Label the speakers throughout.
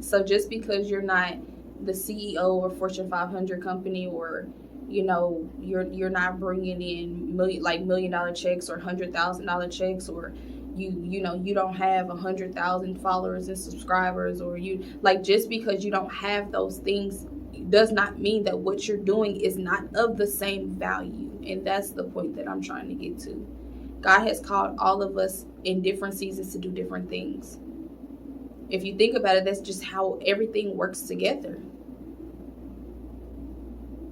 Speaker 1: So just because you're not the CEO or Fortune 500 company, or you're not bringing in $1 million checks or $100,000 checks, or you don't have 100,000 followers and subscribers, or just because you don't have those things does not mean that what you're doing is not of the same value. And that's the point that I'm trying to get to. God has called all of us in different seasons to do different things. If you think about it, that's just how everything works together.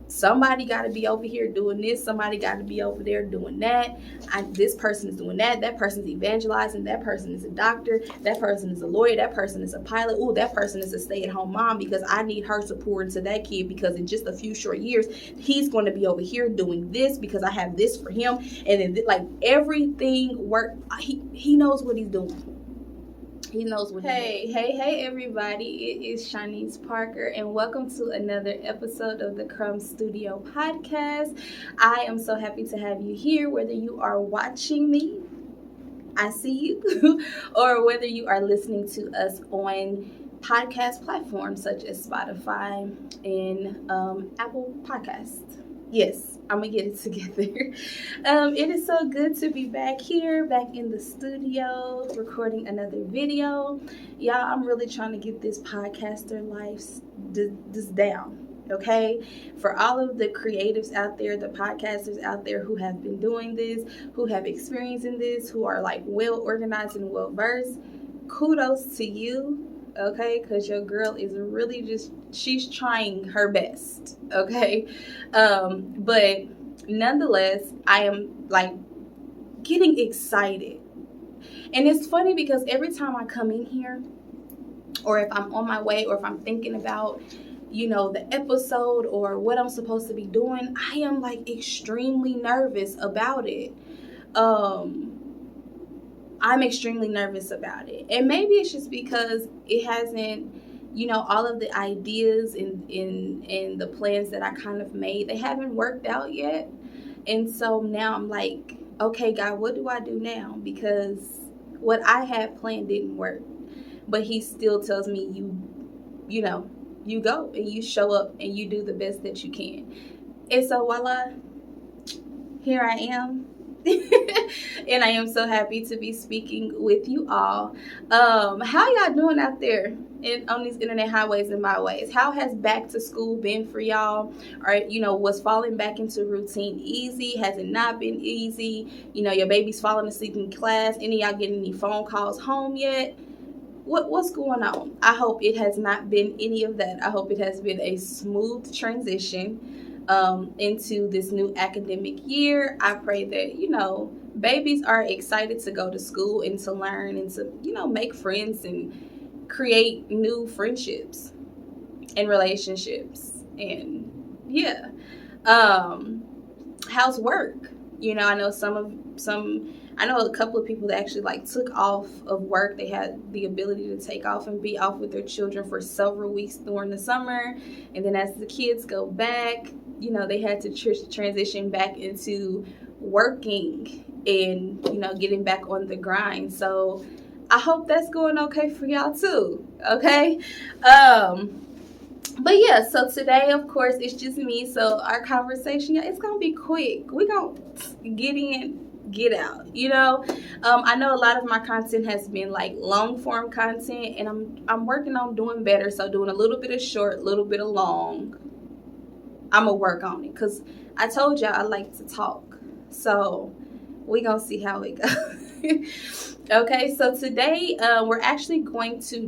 Speaker 1: Somebody got to be over here doing this. Somebody got to be over there doing that. This person is doing that. That person's evangelizing. That person is a doctor. That person is a lawyer. That person is a pilot. Oh, that person is a stay-at-home mom because I need her to pour into that kid because in just a few short years, he's going to be over here doing this because I have this for him. And then everything work. He knows what he's doing. He knows what he's doing. Hey, everybody. It is Shanice Parker, and welcome to another episode of the Crumb Studio podcast. I am so happy to have you here, whether you are watching me, I see you, or whether you are listening to us on podcast platforms such as Spotify and Apple Podcasts. Yes, I'm going to get it together. It is so good to be back here, back in the studio, recording another video. Y'all, I'm really trying to get this podcaster life this down, okay? For all of the creatives out there, the podcasters out there who have been doing this, who have experience in this, who are well organized and well versed, kudos to you. Okay, because your girl is really she's trying her best, okay? But nonetheless, I am getting excited. And it's funny because every time I come in here, or if I'm on my way, or if I'm thinking about, the episode or what I'm supposed to be doing, I am extremely nervous about it. I'm extremely nervous about it. And maybe it's just because it hasn't, all of the ideas and the plans that I kind of made, they haven't worked out yet. And so now I'm like, okay, God, what do I do now? Because what I had planned didn't work. But he still tells me, you go and you show up and you do the best that you can. And so voila, here I am. And I am so happy to be speaking with you all. How y'all doing out there on these internet highways and byways? How has back to school been for y'all? Or was falling back into routine easy? Has it not been easy? Your baby's falling asleep in class. Any of y'all getting any phone calls home yet? What's going on? I hope it has not been any of that. I hope it has been a smooth transition into this new academic year. I pray that, babies are excited to go to school and to learn and to, make friends and create new friendships and relationships. And yeah. How's work? I know a couple of people that actually took off of work. They had the ability to take off and be off with their children for several weeks during the summer. And then as the kids go back, they had to transition back into working and, getting back on the grind. So I hope that's going okay for y'all too. Okay. But yeah, so today, of course, it's just me. So our conversation, it's going to be quick. We're going to get in, get out, I know a lot of my content has been long form content, and I'm working on doing better. So doing a little bit of short, a little bit of long. I'm going to work on it because I told y'all I like to talk. So we're going to see how it goes. Okay, so today we're actually going to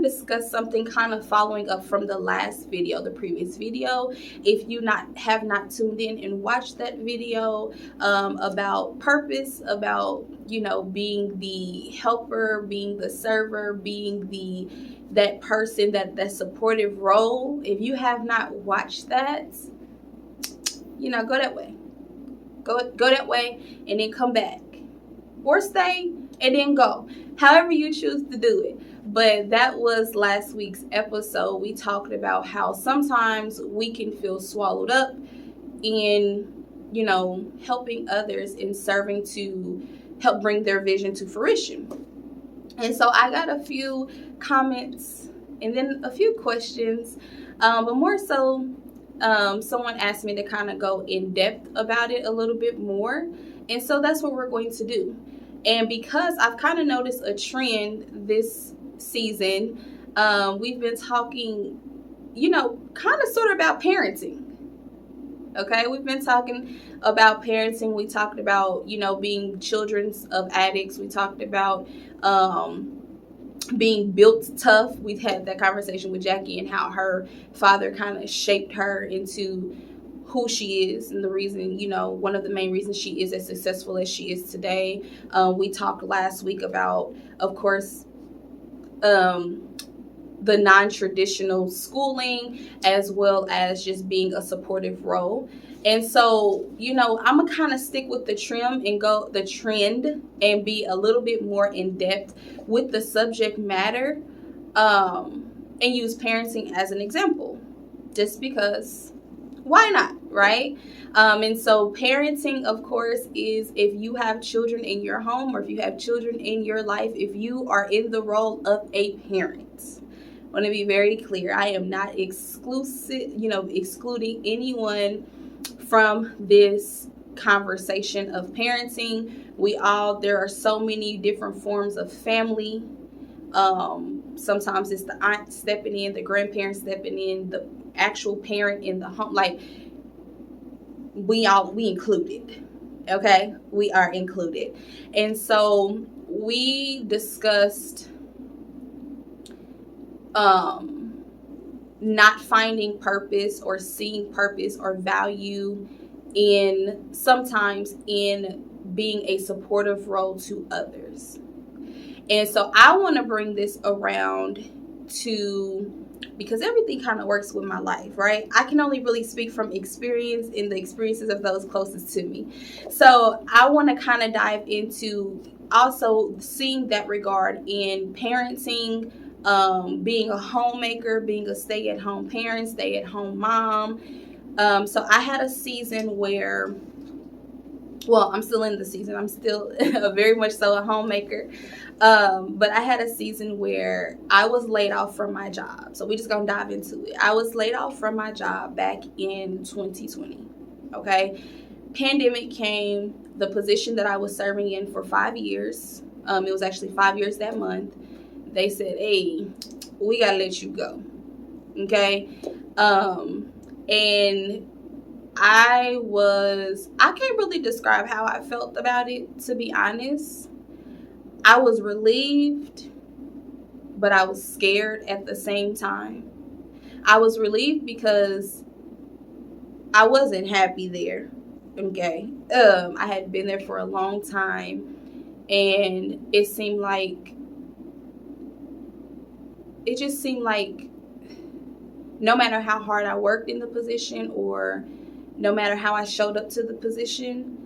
Speaker 1: discuss something kind of following up from the previous video. If you have not tuned in and watched that video about purpose, about, being the helper, being the server, being that person, that supportive role. If you have not watched that, go that way. Go that way and then come back. Or stay and then go. However you choose to do it. But that was last week's episode. We talked about how sometimes we can feel swallowed up in, helping others and serving to help bring their vision to fruition. And so I got a few comments and then a few questions, but more so, someone asked me to kind of go in depth about it a little bit more. And so that's what we're going to do. And because I've kind of noticed a trend this season, we've been talking, kind of sort of about parenting. Okay, we've been talking about parenting. We talked about, being children of addicts. We talked about being built tough. We've had that conversation with Jackie and how her father kind of shaped her into who she is, and the reason, one of the main reasons she is as successful as she is today. We talked last week about, of course, the non-traditional schooling, as well as just being a supportive role. And so, I'm gonna kind of stick with the trend and be a little bit more in depth with the subject matter, and use parenting as an example, just because why not, right? And so parenting, of course, is if you have children in your home or if you have children in your life, if you are in the role of a parent. I want to be very clear. I am not excluding anyone from this conversation of parenting. There are so many different forms of family. Sometimes it's the aunt stepping in, the grandparent stepping in, the actual parent in the home. Like, we included. Okay, we are included. And so we discussed not finding purpose or seeing purpose or value sometimes in being a supportive role to others. And so I want to bring this around because everything kind of works with my life, right? I can only really speak from experience and the experiences of those closest to me. So I want to kind of dive into also seeing that regard in parenting, being a homemaker, being a stay-at-home parent, stay-at-home mom. So I had a season where, I'm still in the season. I'm still very much so a homemaker. But I had a season where I was laid off from my job. So we just gonna dive into it. I was laid off from my job back in 2020. Okay. Pandemic came. The position that I was serving in for 5 years, it was actually 5 years that month. They said, hey, we got to let you go. Okay. And I can't really describe how I felt about it, to be honest. I was relieved, but I was scared at the same time. I was relieved because I wasn't happy there. Okay. I had been there for a long time, and it just seemed like no matter how hard I worked in the position or no matter how I showed up to the position,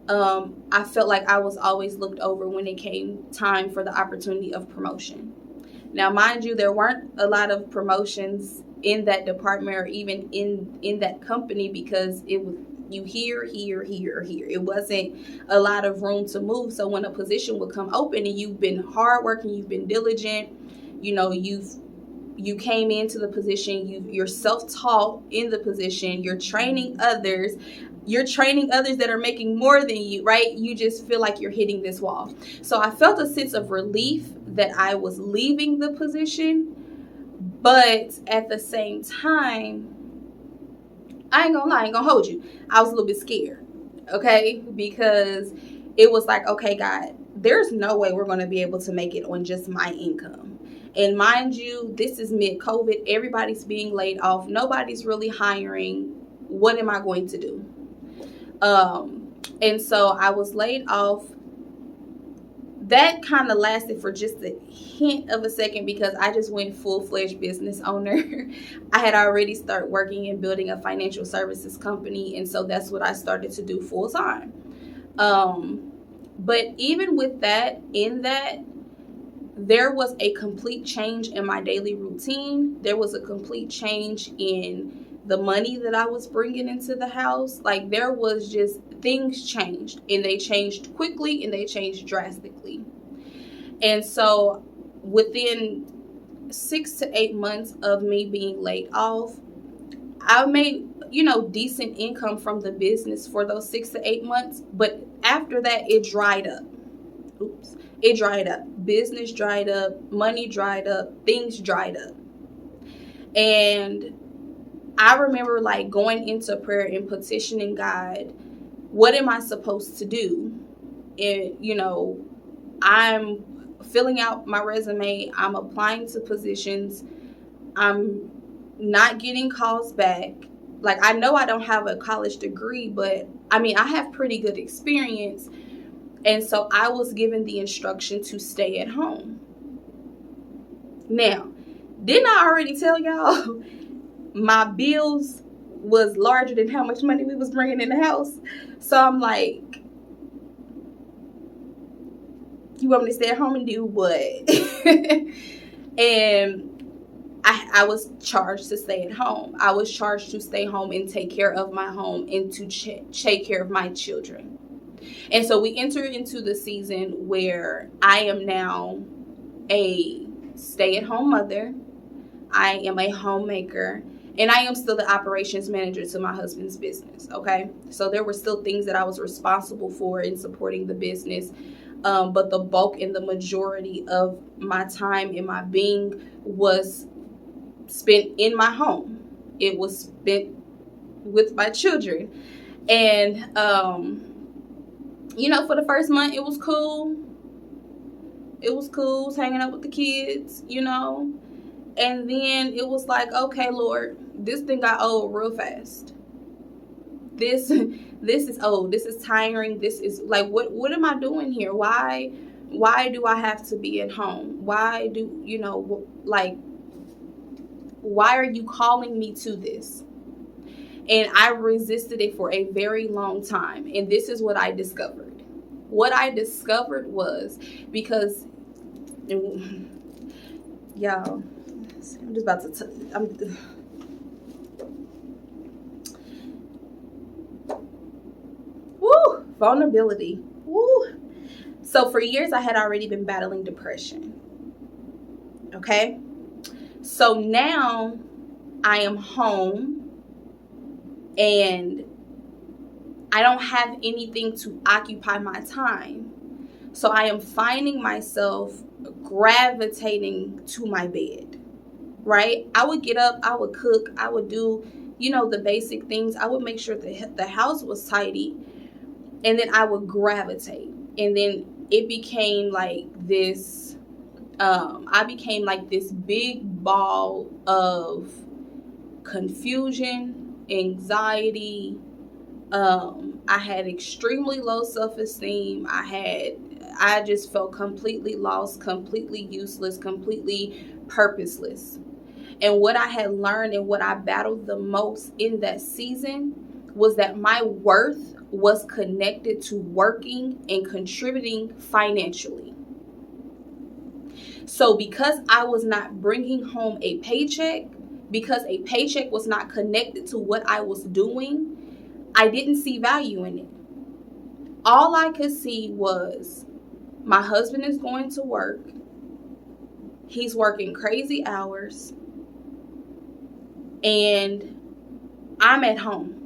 Speaker 1: I felt like I was always looked over when it came time for the opportunity of promotion. Now, mind you, there weren't a lot of promotions in that department or even in that company, because it was you here. It wasn't a lot of room to move. So when a position would come open and you've been hardworking, you've been diligent, you came into the position, you're self-taught in the position, you're training others that are making more than you, right? You just feel like you're hitting this wall. So I felt a sense of relief that I was leaving the position, but at the same time, I ain't gonna hold you, I was a little bit scared, okay? Because it was like, okay, God, there's no way we're gonna be able to make it on just my income. And mind you, this is mid-COVID. Everybody's being laid off. Nobody's really hiring. What am I going to do? And so I was laid off. That kind of lasted for just a hint of a second because I just went full-fledged business owner. I had already started working and building a financial services company. And so that's what I started to do full-time. But even with that, there was a complete change in my daily routine. There was a complete change in the money that I was bringing into the house. Like, there was just, things changed, and they changed quickly and they changed drastically. And so within 6 to 8 months of me being laid off, I made, decent income from the business for those 6 to 8 months. But after that, it dried up. It dried up. Business dried up, money dried up, things dried up. And I remember like going into prayer and petitioning God, what am I supposed to do? And, I'm filling out my resume. I'm applying to positions. I'm not getting calls back. Like, I know I don't have a college degree, but I mean, I have pretty good experience. And so I was given the instruction to stay at home. Now, didn't I already tell y'all my bills was larger than how much money we was bringing in the house? So I'm like, you want me to stay at home and do what? And I was charged to stay at home. I was charged to stay home and take care of my home and to take care of my children. And so we enter into the season where I am now a stay-at-home mother. I am a homemaker. And I am still the operations manager to my husband's business, okay? So there were still things that I was responsible for in supporting the business. But the bulk and the majority of my time and my being was spent in my home. It was spent with my children. And, for the first month, it was cool. It was cool. Was hanging out with the kids, And then it was like, okay, Lord, this thing got old real fast. This is old. This is tiring. This is like, what am I doing here? Why do I have to be at home? Why are you calling me to this? And I resisted it for a very long time. And this is what I discovered. What I discovered was because, y'all, I'm just about to vulnerability. Woo. So for years, I had already been battling depression. Okay. So now I am home and I don't have anything to occupy my time. So I am finding myself gravitating to my bed, right? I would get up, I would cook, I would do, the basic things. I would make sure the house was tidy. And then I would gravitate. And then it became like this, I became like this big ball of confusion, anxiety. I had extremely low self-esteem. I just felt completely lost, completely useless, completely purposeless. And what I had learned and what I battled the most in that season was that my worth was connected to working and contributing financially. So because I was not bringing home a paycheck, because a paycheck was not connected to what I was doing, I didn't see value in it. All I could see was my husband is going to work. He's working crazy hours. And I'm at home.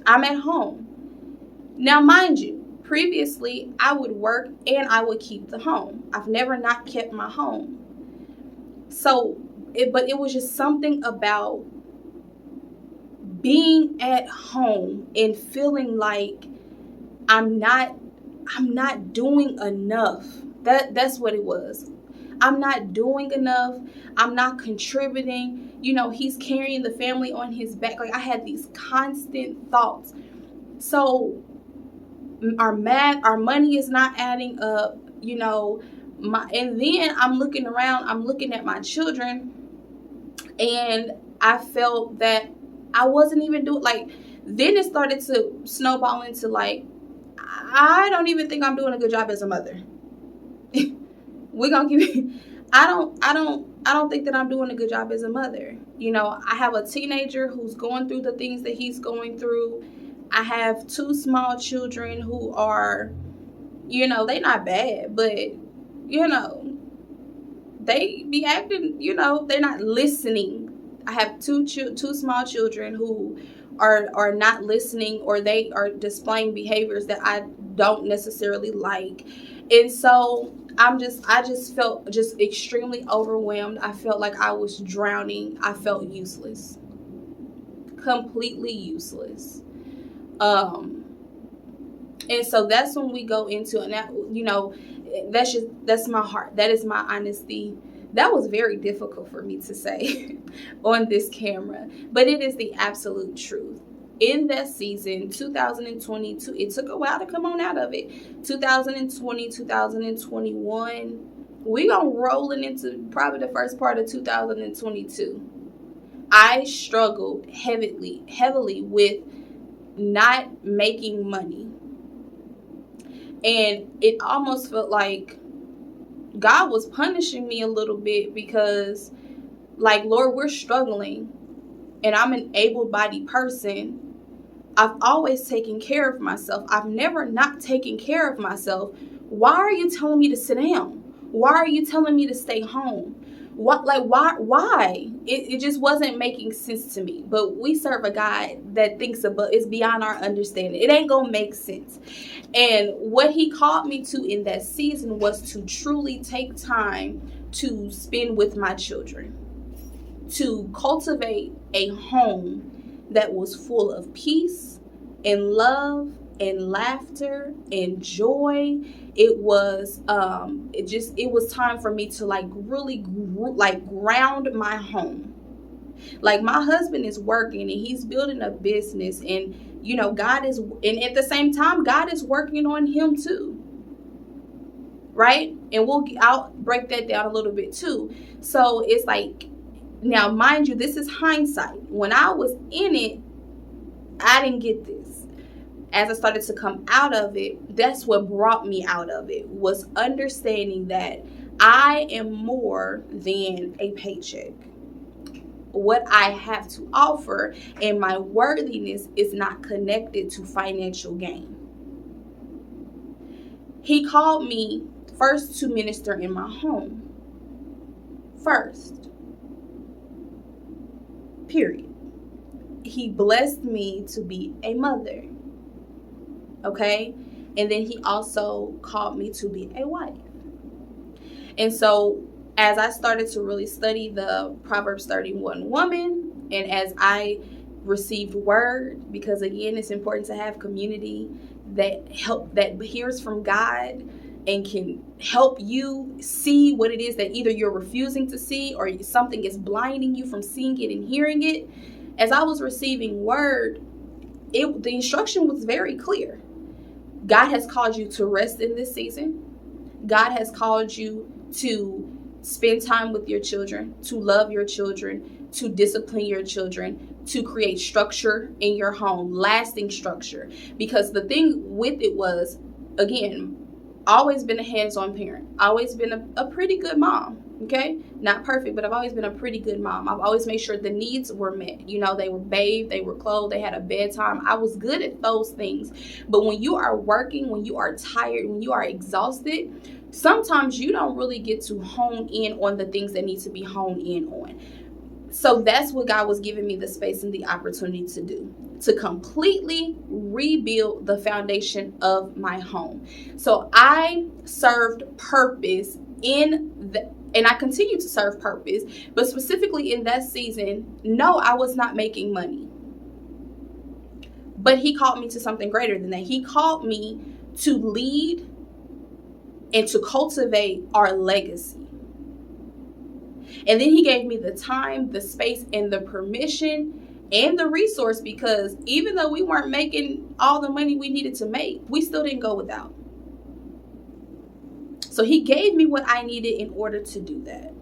Speaker 1: I'm at home. Now, mind you, previously I would work and I would keep the home. I've never not kept my home. But it was just something about being at home and feeling like I'm not doing enough. That's what it was. I'm not doing enough. I'm not contributing. He's carrying the family on his back. Like, I had these constant thoughts. So our money is not adding up, and then I'm looking around, I'm looking at my children, and I felt that I wasn't even doing, then it started to snowball into I don't even think I'm doing a good job as a mother. We're gonna keep. I don't think that I'm doing a good job as a mother. I have a teenager who's going through the things that he's going through. I have 2 small children who are, You know, they not bad, but, you know, they be acting, you know, they're not listening. I have two small children who are not listening, or they are displaying behaviors that I don't necessarily like. And so I just felt just extremely overwhelmed. I felt like I was drowning. I felt useless. Completely useless. And so that's when we go into, and that, you know, that's my heart. That is my honesty. That was very difficult for me to say on this camera, but it is the absolute truth. In that season, 2022, it took a while to come on out of it. 2020, 2021, we gonna rolling into probably the first part of 2022. I struggled heavily with not making money. And it almost felt like God was punishing me a little bit, because, like, Lord, we're struggling, and I'm an able-bodied person. I've always taken care of myself. I've never not taken care of myself. Why are you telling me to sit down? Why are you telling me to stay home? What, like, why? It just wasn't making sense to me. But we serve a God that thinks about, it's beyond our understanding. It ain't gonna make sense. And what he called me to in that season was to truly take time to spend with my children, to cultivate a home that was full of peace and love and laughter and joy. It was it was time for me to really ground my home. Like, my husband is working and he's building a business, and you know, God is, and at the same time, God is working on him too, right? And I'll break that down a little bit too. So it's like, now mind you, this is hindsight. When I was in it, I didn't get this. As I started to come out of it, that's what brought me out of it, was understanding that I am more than a paycheck. What I have to offer and my worthiness is not connected to financial gain. He called me first to minister in my home. First. Period. He blessed me to be a mother. Okay? And then he also called me to be a wife. And so as I started to really study the Proverbs 31 woman, and as I received word, because again, it's important to have community that hears from God and can help you see what it is that either you're refusing to see or something is blinding you from seeing it and hearing it. As I was receiving word, the instruction was very clear. God has called you to rest in this season. God has called you to spend time with your children, to love your children, to discipline your children, to create structure in your home, lasting structure. Because the thing with it was, again, always been a hands-on parent, always been a pretty good mom. Okay, not perfect, but I've always been a pretty good mom. I've always made sure the needs were met. You know, they were bathed, they were clothed, they had a bedtime. I was good at those things. But when you are working, when you are tired, when you are exhausted, sometimes you don't really get to hone in on the things that need to be honed in on. So that's what God was giving me the space and the opportunity to do, to completely rebuild the foundation of my home. So I served purpose and I continue to serve purpose, but specifically in that season, no, I was not making money. But he called me to something greater than that. He called me to lead and to cultivate our legacy. And then he gave me the time, the space, and the permission and the resource, because even though we weren't making all the money we needed to make, we still didn't go without. So he gave me what I needed in order to do that.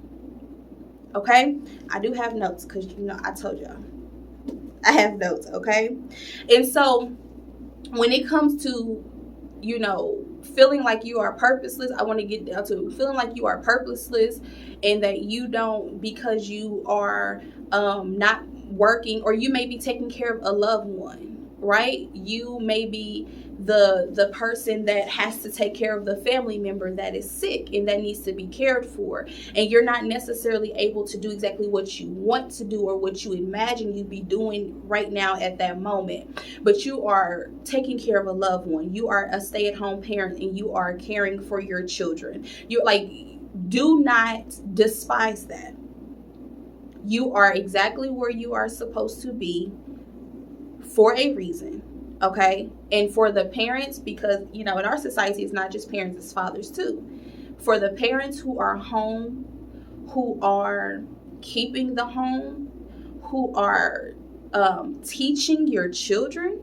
Speaker 1: Okay? I do have notes because, you know, I told y'all. I have notes, okay? And so when it comes to, you know, feeling like you are purposeless, I want to get down to feeling like you are purposeless and that you don't, because you are not working, or you may be taking care of a loved one, right? You may be the person that has to take care of the family member that is sick and that needs to be cared for, and you're not necessarily able to do exactly what you want to do or what you imagine you'd be doing right now at that moment, but you are taking care of a loved one, you are a stay-at-home parent, and you are caring for your children. You're like, do not despise that. You are exactly where you are supposed to be for a reason. Okay. And for the parents, because, in our society, it's not just parents, it's fathers too. For the parents who are home, who are keeping the home, who are teaching your children,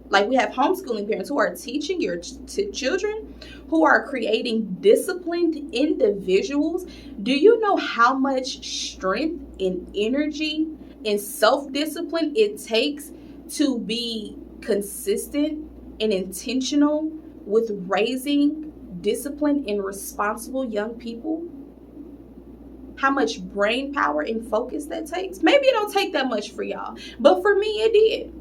Speaker 1: like we have homeschooling parents who are teaching your children, who are creating disciplined individuals. Do you know how much strength and energy and self-discipline it takes to be consistent and intentional with raising disciplined and responsible young people? How much brain power and focus that takes? Maybe it don't take that much for y'all, but for me it did.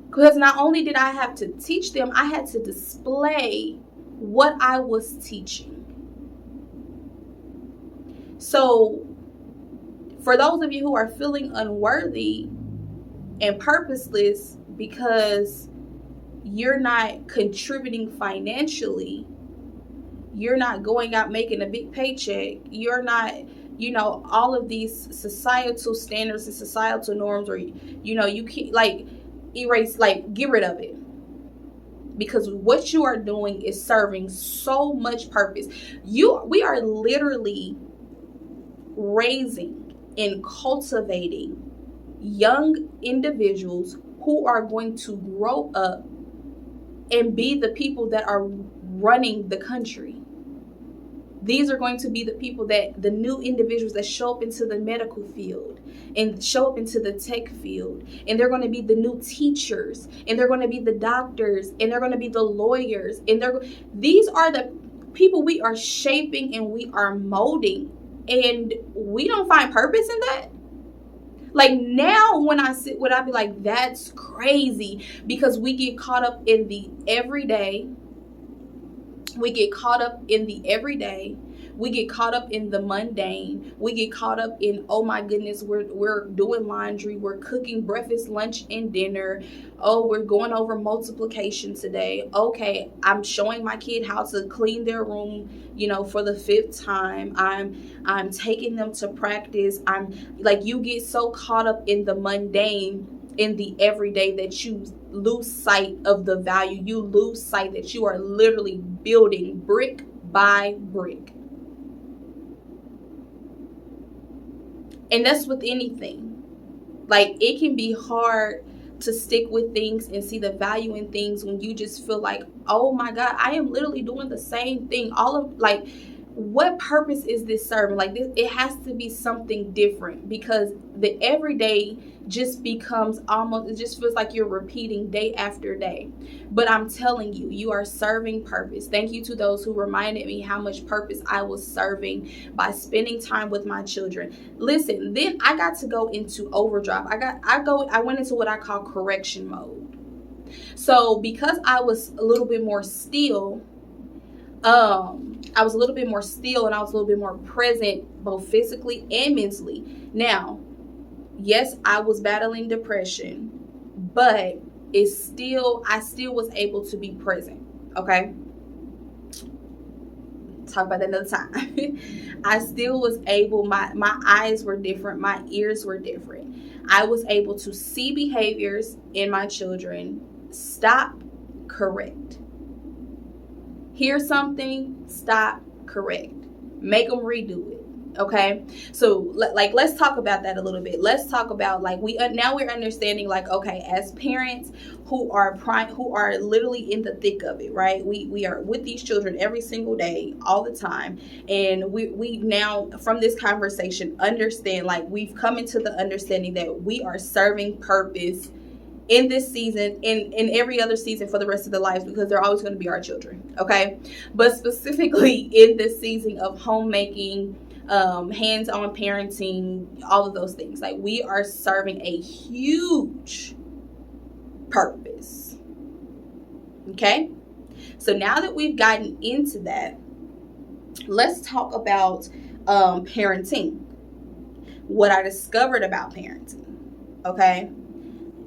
Speaker 1: Because not only did I have to teach them, I had to display what I was teaching. So for those of you who are feeling unworthy and purposeless because you're not contributing financially, you're not going out making a big paycheck, you're not, all of these societal standards and societal norms, or, you can't, erase, get rid of it. Because what you are doing is serving so much purpose. We are literally raising and cultivating young individuals who are going to grow up and be the people that are running the country. These are going to be the people the new individuals that show up into the medical field and show up into the tech field. And they're going to be the new teachers, and they're going to be the doctors, and they're going to be the lawyers. And these are the people we are shaping and we are molding. And we don't find purpose in that. Like now when I sit with, I'd be like, that's crazy, because we get caught up in the everyday. We get caught up in the everyday. We get caught up in the mundane. We get caught up in, oh my goodness, we're doing laundry. We're cooking breakfast, lunch, and dinner. Oh, we're going over multiplication today. Okay, I'm showing my kid how to clean their room, for the 5th time. I'm taking them to practice. You get so caught up in the mundane, in the everyday, that you lose sight of the value. You lose sight that you are literally building brick by brick. And that's with anything. It can be hard to stick with things and see the value in things when you just feel like, oh my God, I am literally doing the same thing. What purpose is this serving? It has to be something different, because the everyday just becomes it just feels like you're repeating day after day. But I'm telling you, you are serving purpose. Thank you to those who reminded me how much purpose I was serving by spending time with my children. Listen, then I got to go into overdrive. I went into what I call correction mode. So because I was a little bit more still, and I was a little bit more present, both physically and mentally. Now, yes, I was battling depression, but I still was able to be present. Okay. Talk about that another time. I still was able, my eyes were different. My ears were different. I was able to see behaviors in my children, stop, correct. Hear something, stop, correct. Make them redo it. Okay, so let's talk about that a little bit. Let's talk about now we're understanding okay, as parents who are literally in the thick of it, right? We are with these children every single day, all the time, and we now from this conversation understand, we've come into the understanding that we are serving purpose in this season, in every other season for the rest of their lives, because they're always going to be our children. Okay, but specifically in this season of homemaking, hands-on parenting, all of those things, we are serving a huge purpose. Okay? So now that we've gotten into that, let's talk about parenting. What I discovered about parenting. Okay?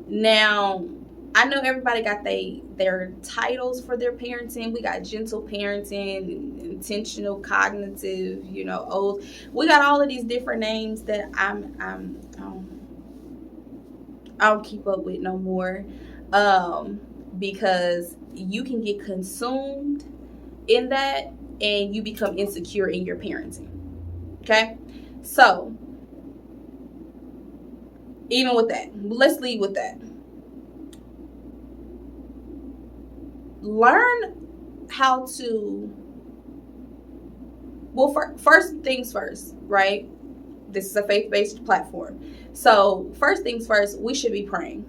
Speaker 1: Now, I know everybody got their titles for their parenting. We got gentle parenting, intentional, cognitive, old. We got all of these different names that I don't keep up with no more, because you can get consumed in that and you become insecure in your parenting. Okay, so even with that, let's leave with that. Learn how to, first things first, right? This is a faith-based platform. So first things first, we should be praying.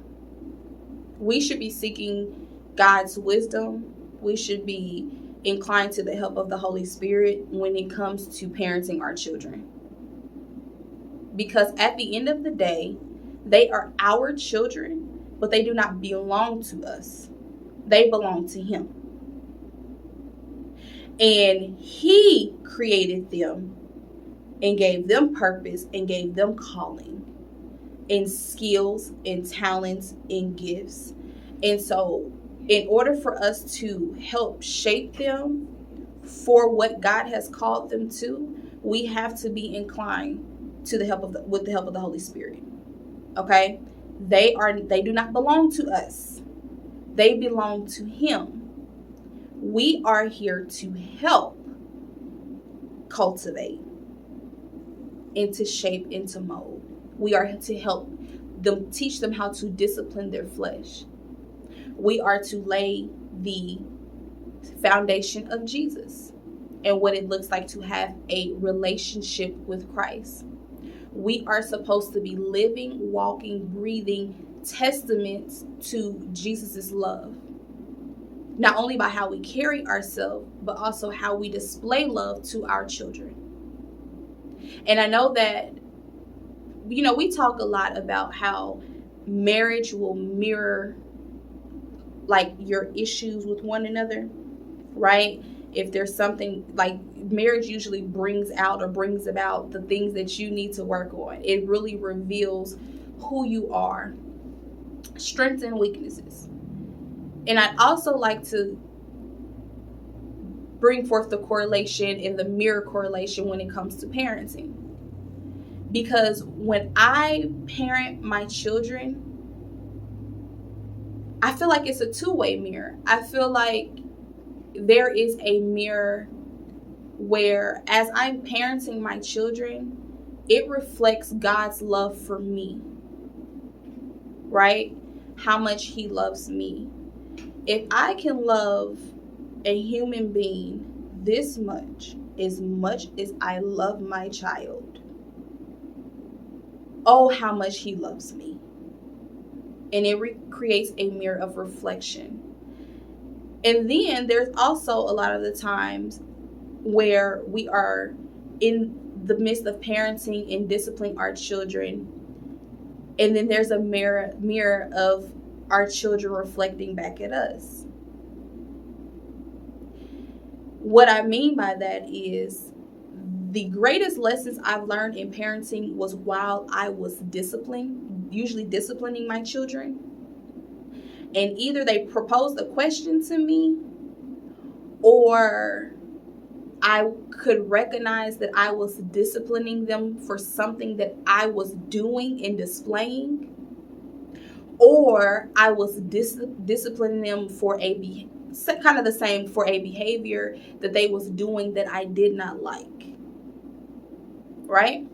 Speaker 1: We should be seeking God's wisdom. We should be inclined to the help of the Holy Spirit when it comes to parenting our children. Because at the end of the day, they are our children, but they do not belong to us. They belong to Him. And He created them and gave them purpose and gave them calling and skills and talents and gifts. And so in order for us to help shape them for what God has called them to, we have to be inclined to the help with the help of the Holy Spirit. Okay? They do not belong to us. They belong to Him. We are here to help cultivate and to shape and to mold. We are to help them, teach them how to discipline their flesh. We are to lay the foundation of Jesus and what it looks like to have a relationship with Christ. We are supposed to be living, walking, breathing testaments to Jesus's love. Not only by how we carry ourselves, but also how we display love to our children. And I know that, we talk a lot about how marriage will mirror like your issues with one another, right? If there's something like marriage usually brings about the things that you need to work on. It really reveals who you are, strengths and weaknesses. And I'd also like to bring forth the correlation and the mirror correlation when it comes to parenting. Because when I parent my children, I feel like it's a two-way mirror. I feel like there is a mirror where as I'm parenting my children, it reflects God's love for me, right? How much He loves me. If I can love a human being this much as I love my child, oh, how much He loves me. And it creates a mirror of reflection. And then there's also a lot of the times where we are in the midst of parenting and disciplining our children, and then there's a mirror of our children reflecting back at us. What I mean by that is the greatest lessons I've learned in parenting was while I was usually disciplining my children. And either they proposed a question to me, or I could recognize that I was disciplining them for something that I was doing and displaying, or I was disciplining them for kind of the same, for a behavior that they was doing that I did not like. Right?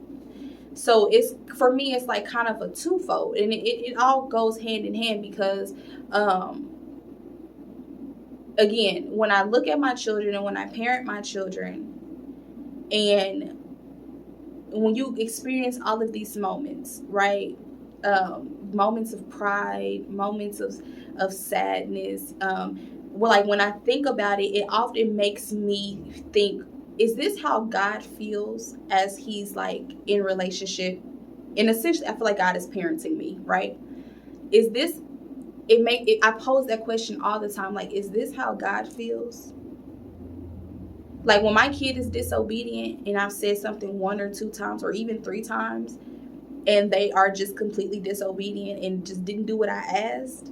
Speaker 1: So for me, it's like kind of a twofold, and it all goes hand in hand because, again, when I look at my children and when I parent my children, and when you experience all of these moments, right? Moments of pride, moments of sadness. Like when I think about it, it often makes me think, is this how God feels as He's like in relationship? And essentially, I feel like God is parenting me, right? Is this I pose that question all the time, like, is this how God feels? Like, when my kid is disobedient and I've said something 1 or 2 times or even 3 times, and they are just completely disobedient and just didn't do what I asked,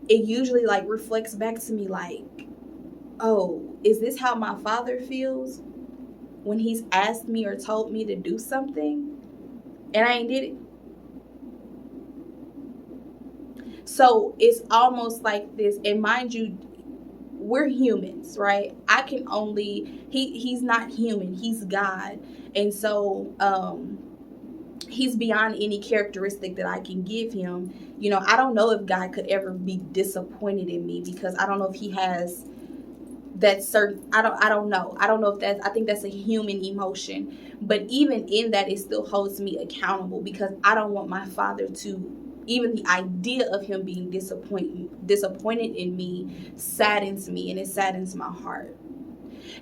Speaker 1: it usually like reflects back to me like, oh, is this how my father feels when he's asked me or told me to do something and I ain't did it? So it's almost like this, and mind you, we're humans, right? I can only, he's not human, he's God. And so he's beyond any characteristic that I can give him. You know, I don't know if God could ever be disappointed in me, because I don't know if he has that certain, I don't know if that's, I think that's a human emotion. But even in that, it still holds me accountable, because I don't want my father to, even the idea of him being disappointed in me saddens me, and it saddens my heart.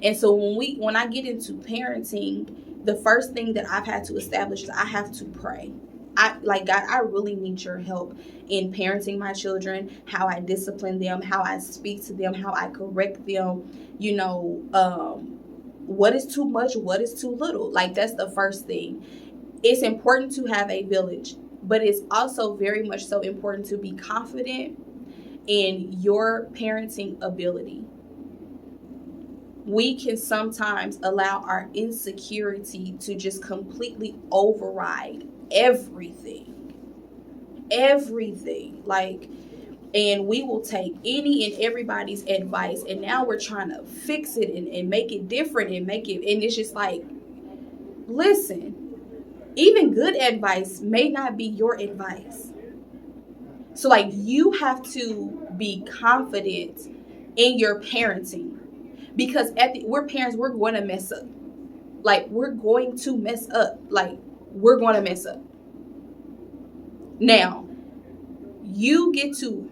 Speaker 1: And so when I get into parenting, the first thing that I've had to establish is I have to pray. God, I really need your help in parenting my children, how I discipline them, how I speak to them, how I correct them, you know, what is too much, what is too little. Like, that's the first thing. It's important to have a village, but it's also very much so important to be confident in your parenting ability. We can sometimes allow our insecurity to just completely override everything. Like, and we will take any and everybody's advice, and now we're trying to fix it and make it different and make it, and it's just like, listen, even good advice may not be your advice. So like, you have to be confident in your parenting, because we're parents, we're going to mess up. Like, we're going to mess up. Like, we're going to mess up. Now, you get to,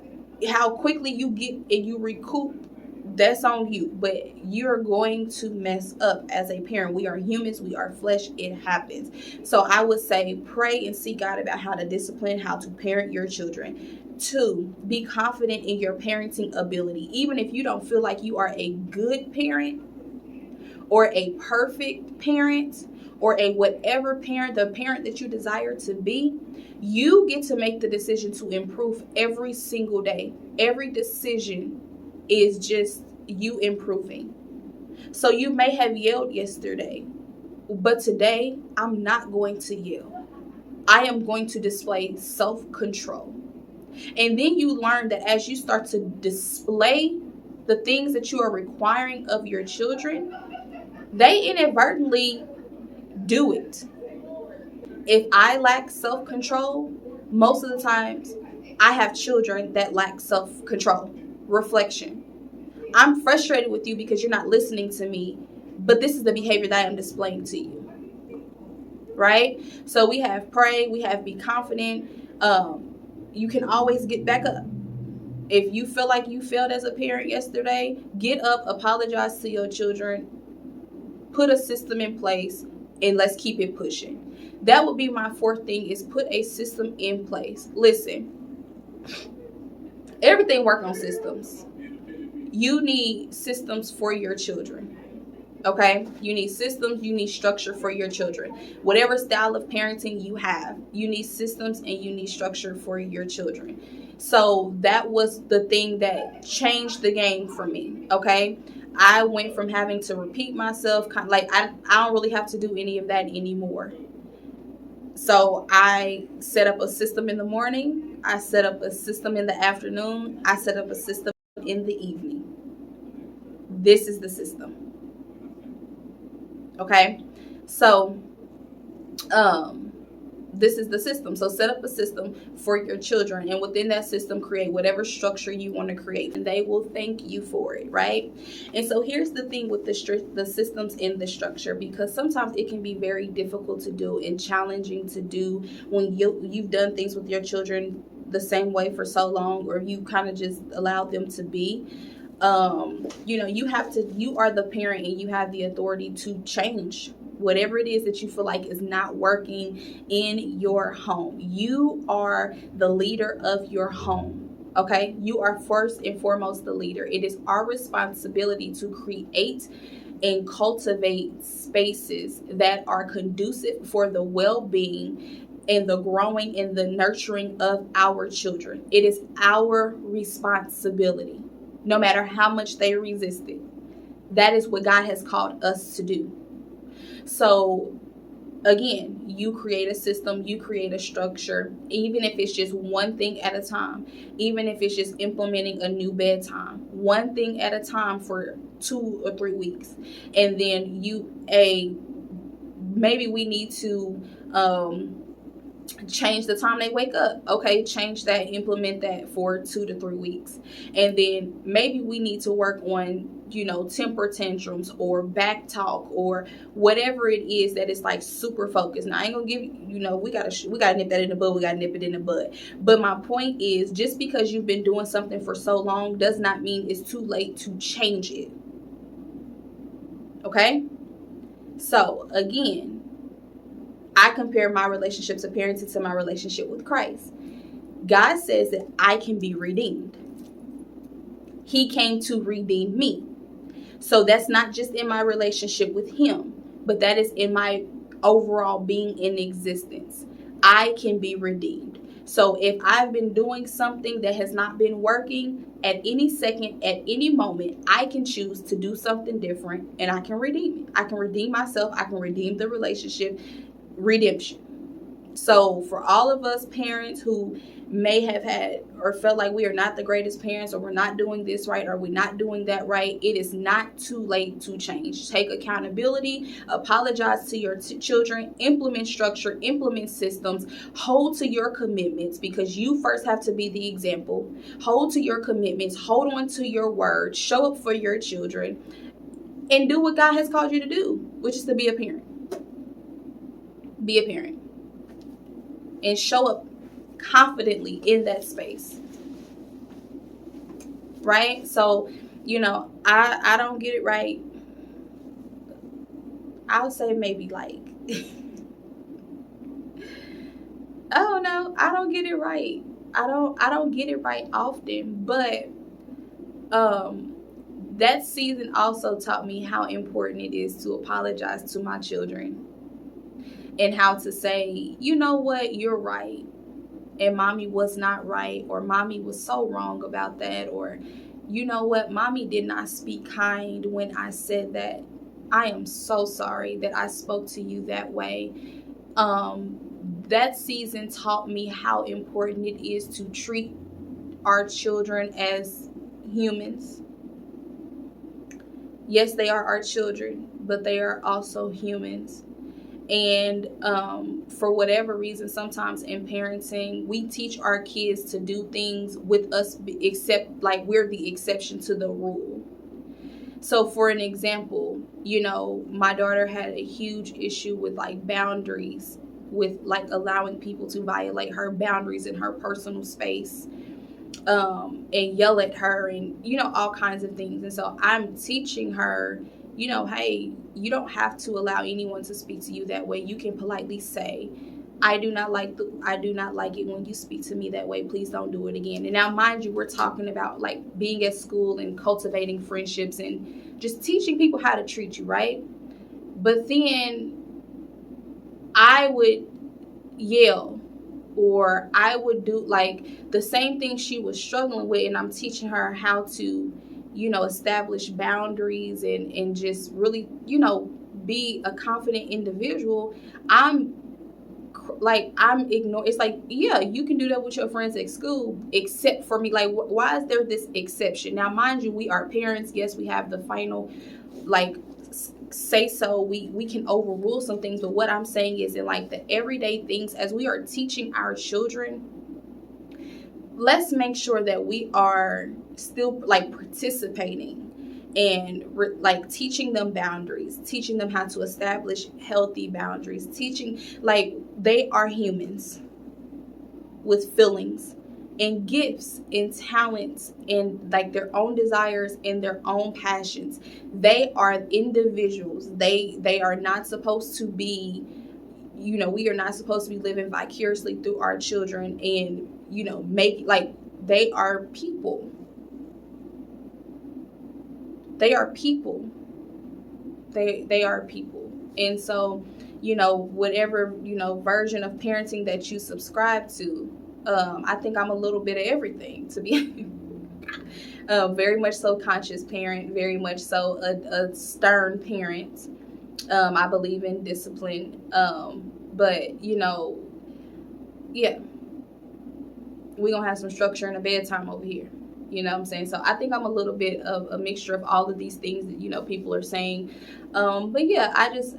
Speaker 1: how quickly you get and you recoup, that's on you. But you're going to mess up as a parent. We are humans. We are flesh. It happens. So I would say pray and seek God about how to discipline, how to parent your children. 2, be confident in your parenting ability. Even if you don't feel like you are a good parent or a perfect parent or a whatever parent, the parent that you desire to be, you get to make the decision to improve every single day. Every decision is just you improving. So you may have yelled yesterday, but today I'm not going to yell. I am going to display self-control. And then you learn that as you start to display the things that you are requiring of your children, they inadvertently do it. If I lack self-control, most of the times I have children that lack self-control. Reflection. I'm frustrated with you because you're not listening to me, but this is the behavior that I am displaying to you. Right? So we have pray, we have be confident. You can always get back up. If you feel like you failed as a parent yesterday, get up, apologize to your children, put a system in place, and let's keep it pushing. That would be my 4th thing, is put a system in place. Listen, everything works on systems. You need systems for your children. Okay? You need systems, you need structure for your children. Whatever style of parenting you have, you need systems and you need structure for your children. So that was the thing that changed the game for me. Okay? I went from having to repeat myself, kind of like I don't really have to do any of that anymore. So I set up a system in the morning, I set up a system in the afternoon, I set up a system in the evening. This is the system. Okay, so this is the system. So set up a system for your children, and within that system, create whatever structure you want to create, and they will thank you for it, right? And so here's the thing with the systems in the structure, because sometimes it can be very difficult to do and challenging to do when you've done things with your children the same way for so long, or you kind of just allowed them to be. You are the parent, and you have the authority to change whatever it is that you feel like is not working in your home. You are the leader of your home. Okay, you are first and foremost the leader. It is our responsibility to create and cultivate spaces that are conducive for the well-being and the growing and the nurturing of our children. It is our responsibility, no matter how much they resist it. That is what God has called us to do. So again, you create a system, you create a structure, even if it's just one thing at a time, even if it's just implementing a new bedtime, one thing at a time for 2 or 3 weeks. And then maybe we need to change the time they wake up. Okay, change that, implement that for 2 to 3 weeks. And then maybe we need to work on, temper tantrums or back talk or whatever it is that is like super focused. Now I ain't gonna give we gotta nip that in the bud. We gotta nip it in the bud. But my point is, just because you've been doing something for so long does not mean it's too late to change it. Okay, so again, I compare my relationship to parenting to my relationship with Christ. God says that I can be redeemed. He came to redeem me. So that's not just in my relationship with him, but that is in my overall being in existence. I can be redeemed. So if I've been doing something that has not been working, at any second, at any moment, I can choose to do something different and I can redeem it. I can redeem myself. I can redeem the relationship. Redemption. So for all of us parents who may have had or felt like we are not the greatest parents, or we're not doing this right, or we're not doing that right, it is not too late to change. Take accountability, apologize to your children, implement structure, implement systems, hold to your commitments, because you first have to be the example. Hold to your commitments, hold on to your word, show up for your children, and do what God has called you to do, which is to be a parent. Be a parent and show up confidently in that space, right? So I don't get it right. I'll say maybe like I don't know, I don't get it right. I don't get it right often, but that season also taught me how important it is to apologize to my children, and how to say, you know what, you're right, and mommy was not right, or mommy was so wrong about that, or you know what, mommy did not speak kind when I said that. I am so sorry that I spoke to you that way. That season taught me how important it is to treat our children as humans. Yes, they are our children, but they are also humans. And for whatever reason, sometimes in parenting, we teach our kids to do things with us, except like we're the exception to the rule. So for an example, my daughter had a huge issue with like boundaries, with like allowing people to violate her boundaries in her personal space, and yell at her, and all kinds of things. And so I'm teaching her, hey, you don't have to allow anyone to speak to you that way. You can politely say, I do not like it when you speak to me that way. Please don't do it again. And now, mind you, we're talking about like being at school and cultivating friendships and just teaching people how to treat you, right? But then I would yell, or I would do like the same thing she was struggling with, and I'm teaching her how to establish boundaries and just really be a confident individual. I'm ignoring. It's like, yeah, you can do that with your friends at school, except for me. Like, why is there this exception? Now, mind you, we are parents. Yes, we have the final say so. We can overrule some things, but what I'm saying is, in like the everyday things, as we are teaching our children, let's make sure that we are still like participating and like teaching them boundaries, teaching them how to establish healthy boundaries, teaching like they are humans with feelings and gifts and talents and like their own desires and their own passions. They are individuals. They are not supposed to be, we are not supposed to be living vicariously through our children and make like They are people. They are people. They are people. And so, whatever, version of parenting that you subscribe to, I think I'm a little bit of everything, to be very much so conscious parent, very much so a stern parent. I believe in discipline. But yeah, we're gonna have some structure and a bedtime over here. You know what I'm saying? So I think I'm a little bit of a mixture of all of these things that people are saying. But yeah, I just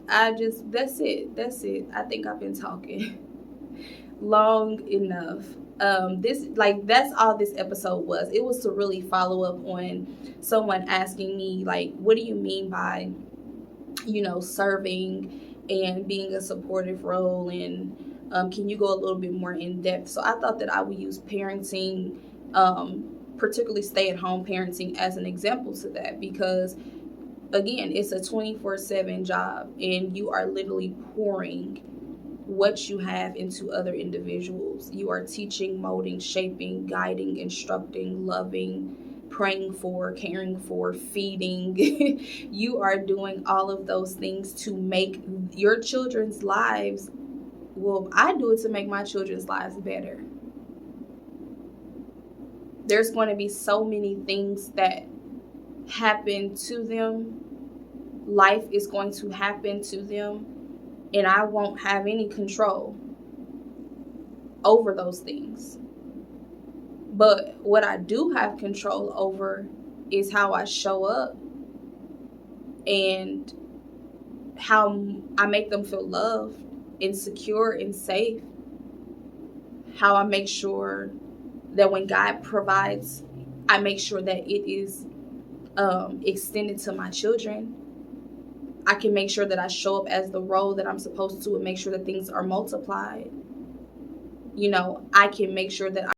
Speaker 1: that's it. I think I've been talking long enough. This, like, that's all this episode was. It was to really follow up on someone asking me, like, what do you mean by serving and being a supportive role, and can you go a little bit more in depth? So I thought that I would use parenting, particularly stay-at-home parenting, as an example to that, because again, it's a 24/7 job, and you are literally pouring what you have into other individuals. You are teaching, molding, shaping, guiding, instructing, loving, praying for, caring for, feeding. You are doing all of those things to make your children's lives, well, I do it to make my children's lives better. There's going to be so many things that happen to them. Life is going to happen to them, and I won't have any control over those things. But what I do have control over is how I show up, and how I make them feel loved and secure and safe. How I make sure that when God provides, I make sure that it is extended to my children. I can make sure that I show up as the role that I'm supposed to, and make sure that things are multiplied. I can make sure that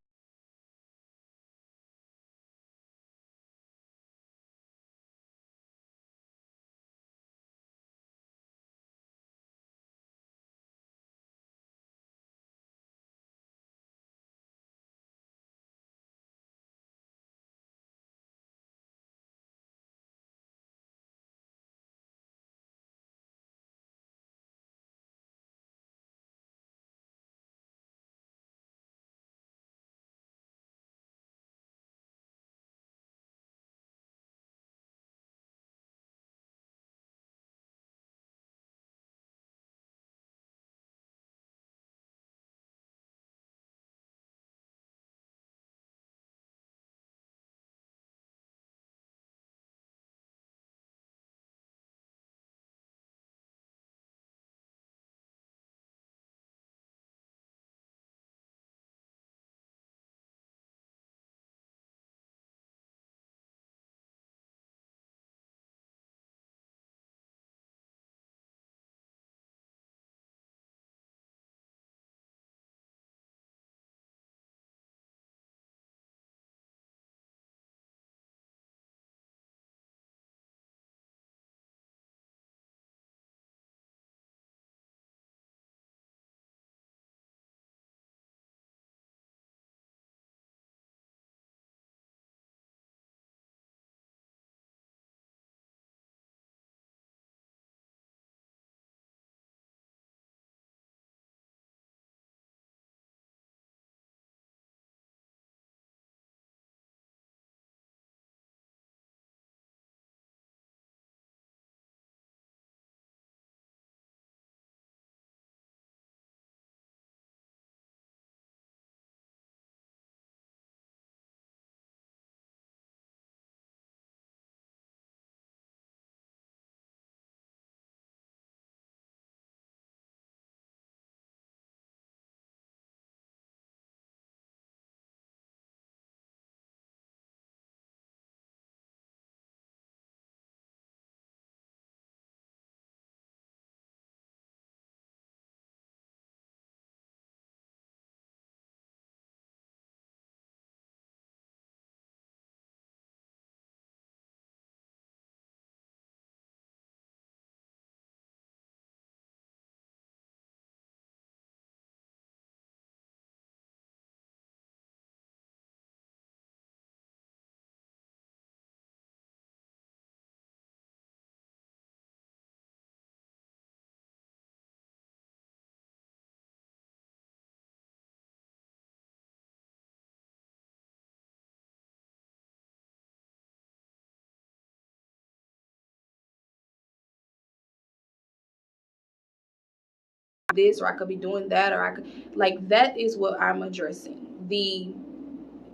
Speaker 1: this, or I could be doing that, or I could, like, that is what I'm addressing. The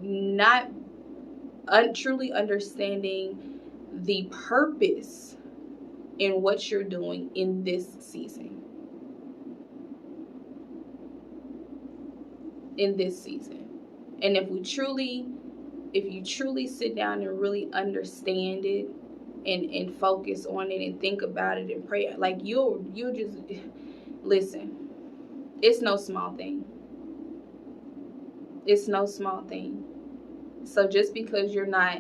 Speaker 1: not truly understanding the purpose in what you're doing in this season. And if you truly sit down and really understand it and focus on it and think about it and pray, like, you'll just listen. It's no small thing. It's no small thing. So just because you're not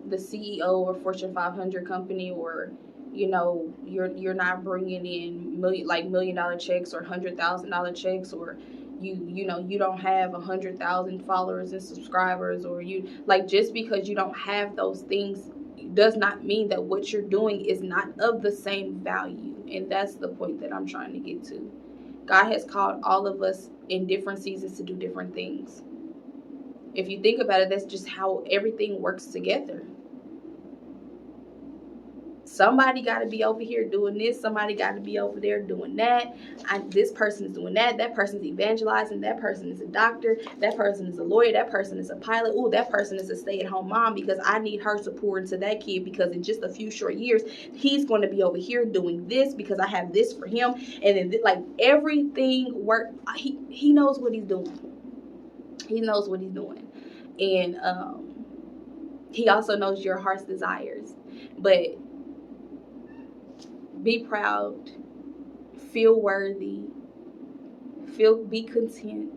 Speaker 1: the CEO or Fortune 500 company, or you're not bringing in $1 million checks or $100,000 checks, or you don't have 100,000 followers and subscribers, or just because you don't have those things does not mean that what you're doing is not of the same value. And that's the point that I'm trying to get to. God has called all of us in different seasons to do different things. If you think about it, that's just how everything works together. Somebody got to be over here doing this. Somebody got to be over there doing that. This person is doing that. That person's evangelizing. That person is a doctor. That person is a lawyer. That person is a pilot. Oh, that person is a stay-at-home mom because I need her to pour into that kid, because in just a few short years, he's going to be over here doing this because I have this for him. And then everything work. He knows what he's doing. He knows what he's doing. And he also knows your heart's desires. But be proud, feel worthy, be content,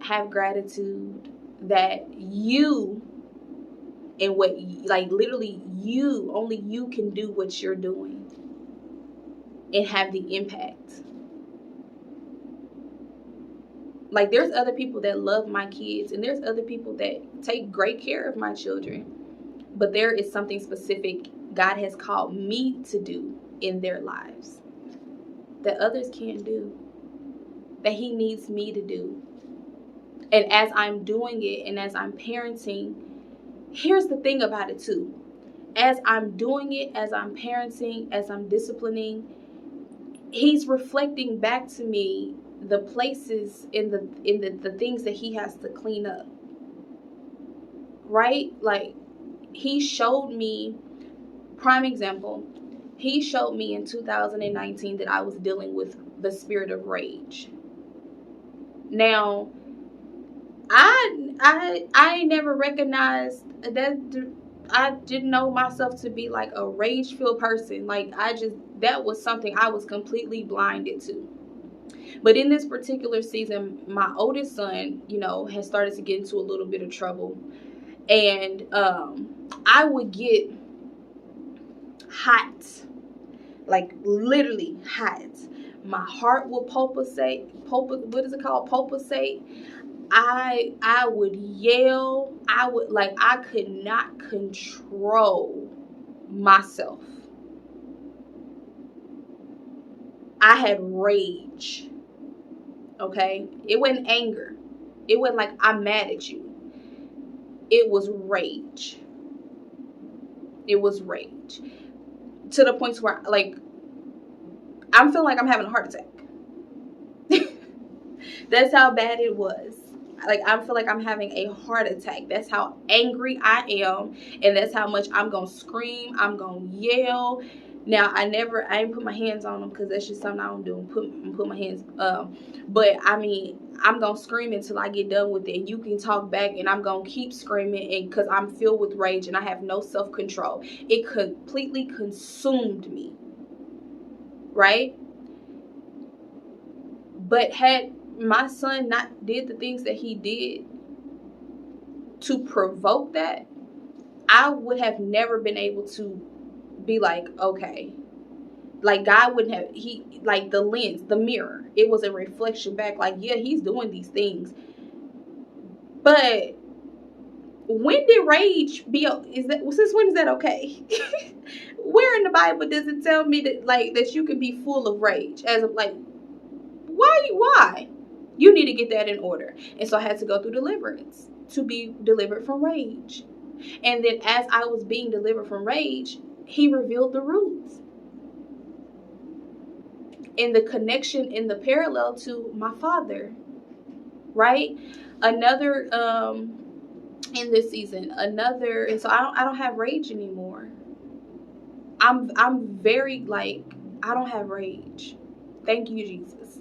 Speaker 1: have gratitude that you, and what, literally you, only you can do what you're doing and have the impact. Like, there's other people that love my kids, and there's other people that take great care of my children, but there is something specific God has called me to do in their lives that others can't do, that he needs me to do. And as I'm doing it, and as I'm parenting, here's the thing about it too. As I'm doing it, as I'm parenting, as I'm disciplining, he's reflecting back to me the places in the things that he has to clean up. Right? Like, he showed me, prime example, he showed me in 2019 that I was dealing with the spirit of rage. Now, I never recognized that. I didn't know myself to be like a rage-filled person. That was something I was completely blinded to. But in this particular season, my oldest son, has started to get into a little bit of trouble. And I would get hot, like literally hot. My heart would pulsate. What is it called? Pulsate. I would yell. I could not control myself. I had rage. Okay? It wasn't anger. It wasn't like I'm mad at you. It was rage. It was rage. To the point where, I'm feeling like I'm having a heart attack. That's how bad it was. I feel like I'm having a heart attack. That's how angry I am. And that's how much I'm going to scream. I'm going to yell. Now, I ain't put my hands on them because that's just something I don't do. Put my hands. But I mean, I'm going to scream until I get done with it. And you can talk back, and I'm going to keep screaming, and because I'm filled with rage and I have no self-control. It completely consumed me. Right? But had my son not did the things that he did to provoke that, I would have never been able to be like, okay. Like, God wouldn't have, the lens, the mirror, it was a reflection back. Like, yeah, he's doing these things. But when did rage since when is that okay? Where in the Bible does it tell me that you can be full of rage? As of why? You need to get that in order. And so I had to go through deliverance to be delivered from rage. And then as I was being delivered from rage, he revealed the roots. in the connection, in the parallel to my father, right? Another in this season, another, and so I don't have rage anymore. I'm very like, I don't have rage. Thank you, Jesus.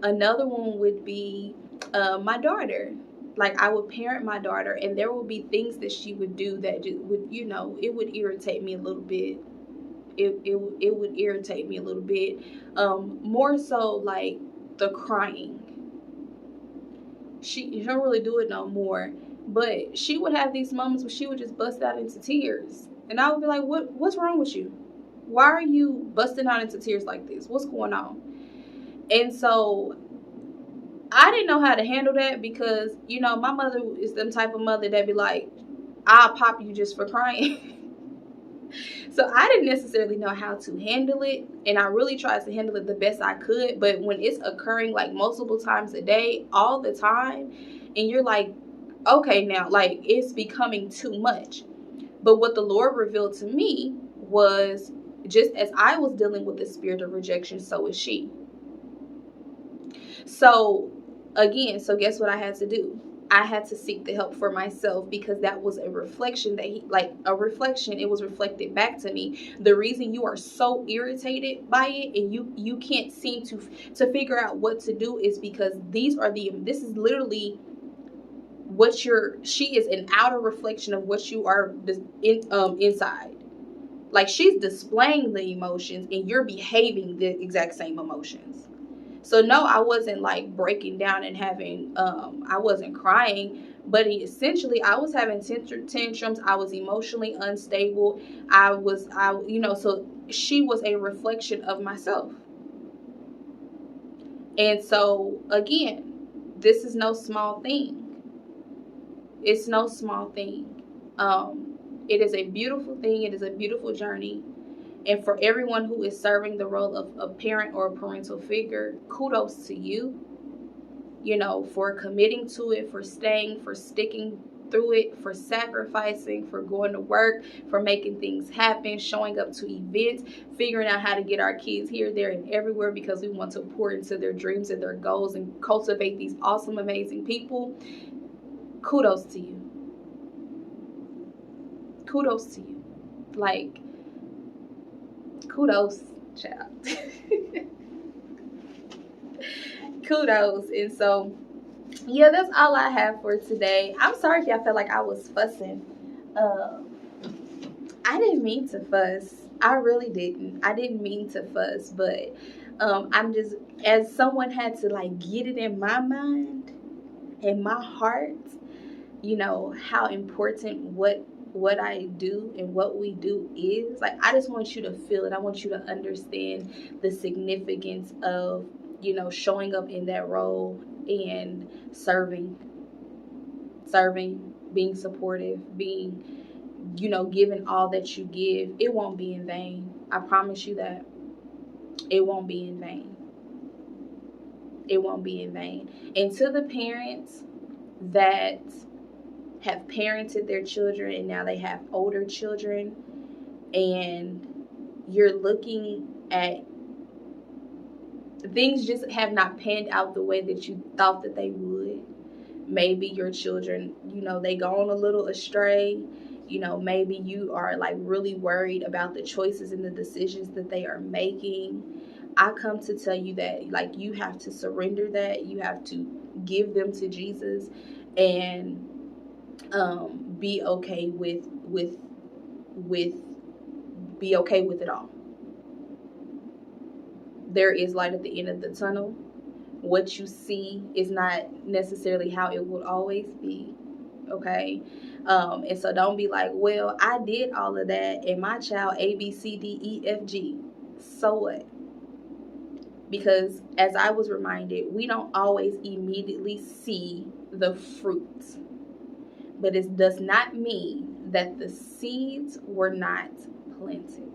Speaker 1: Another one would be my daughter. Like, I would parent my daughter, and there would be things that she would do that just would, it would irritate me a little bit. It would irritate me a little bit. More so like the crying. She don't really do it no more, but she would have these moments where she would just bust out into tears, and I would be like, what's wrong with you? Why are you busting out into tears like this? What's going on? And so I didn't know how to handle that, because my mother is the type of mother that be like, I'll pop you just for crying. So I didn't necessarily know how to handle it, and I really tried to handle it the best I could. But when it's occurring like multiple times a day, all the time, and you're like, okay, now like it's becoming too much. But what the Lord revealed to me was, just as I was dealing with the spirit of rejection, so is she. So again, so guess what I had to do? I had to seek the help for myself, because that was a reflection that it was reflected back to me. The reason you are so irritated by it, and you can't seem to figure out what to do, is because this is literally she is an outer reflection of what you are inside. Like, she's displaying the emotions, and you're behaving the exact same emotions. So no, I wasn't like breaking down and having, I wasn't crying, but essentially I was having tantrums. I was emotionally unstable. So she was a reflection of myself. And so again, this is no small thing. It's no small thing. It is a beautiful thing. It is a beautiful journey. And for everyone who is serving the role of a parent or a parental figure, kudos to you, for committing to it, for staying, for sticking through it, for sacrificing, for going to work, for making things happen, showing up to events, figuring out how to get our kids here, there, and everywhere, because we want to pour into their dreams and their goals and cultivate these awesome, amazing people. Kudos to you. Kudos to you. Like, kudos, child. Kudos. And so, yeah, that's all I have for today. I'm sorry if y'all felt like I was fussing. I didn't mean to fuss. I really didn't. I didn't mean to fuss, but I'm just, as someone had to like get it in my mind, in my heart, how important what I do and what we do is. Like, I just want you to feel it. I want you to understand the significance of, showing up in that role and serving, being supportive, being, giving all that you give. It won't be in vain. I promise you that. It won't be in vain. It won't be in vain. And to the parents that have parented their children and now they have older children, and you're looking at things just have not panned out the way that you thought that they would. Maybe your children, they gone a little astray. Maybe you are like really worried about the choices and the decisions that they are making. I come to tell you that, like, you have to surrender that. You have to give them to Jesus, and be okay with be okay with it all. There is light at the end of the tunnel. What you see is not necessarily how it will always be. Okay. And so don't be like, well, I did all of that and my child ABCDEFG. So what? Because as I was reminded, we don't always immediately see the fruit. But it does not mean that the seeds were not planted.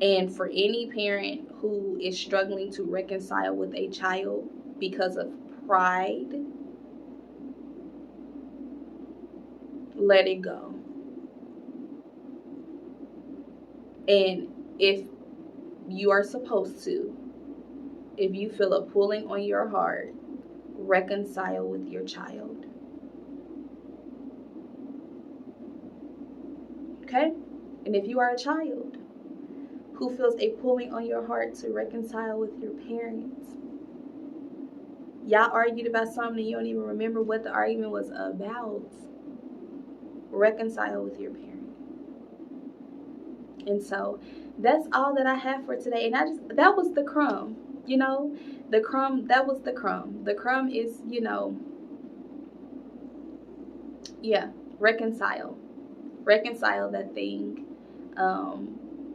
Speaker 1: And for any parent who is struggling to reconcile with a child because of pride, let it go. And if you are supposed to, if you feel a pulling on your heart, reconcile with your child. Okay? And if you are a child who feels a pulling on your heart to reconcile with your parents, y'all argued about something and you don't even remember what the argument was about, reconcile with your parent. And so that's all that I have for today. And that was the crumb, the crumb, that was the crumb. The crumb is, yeah, reconcile that thing,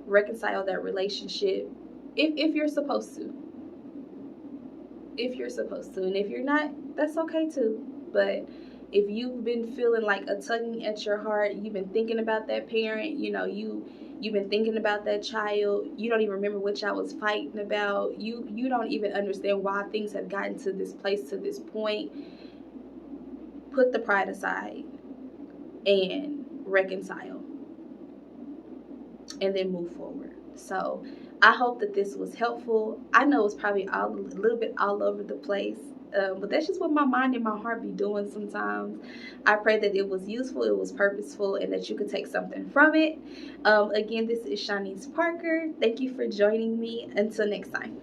Speaker 1: reconcile that relationship if you're supposed to. And if you're not, that's okay too. But if you've been feeling like a tugging at your heart, you've been thinking about that parent, you've been thinking about that child, you don't even remember what y'all was fighting about, you don't even understand why things have gotten to this place, to this point, put the pride aside and reconcile and then move forward. So I hope that this was helpful. I know it's probably a little bit all over the place, but that's just what my mind and my heart be doing sometimes. I pray that it was useful, it was purposeful, and that you could take something from it. Again, this is Shanice Parker. Thank you for joining me. Until next time.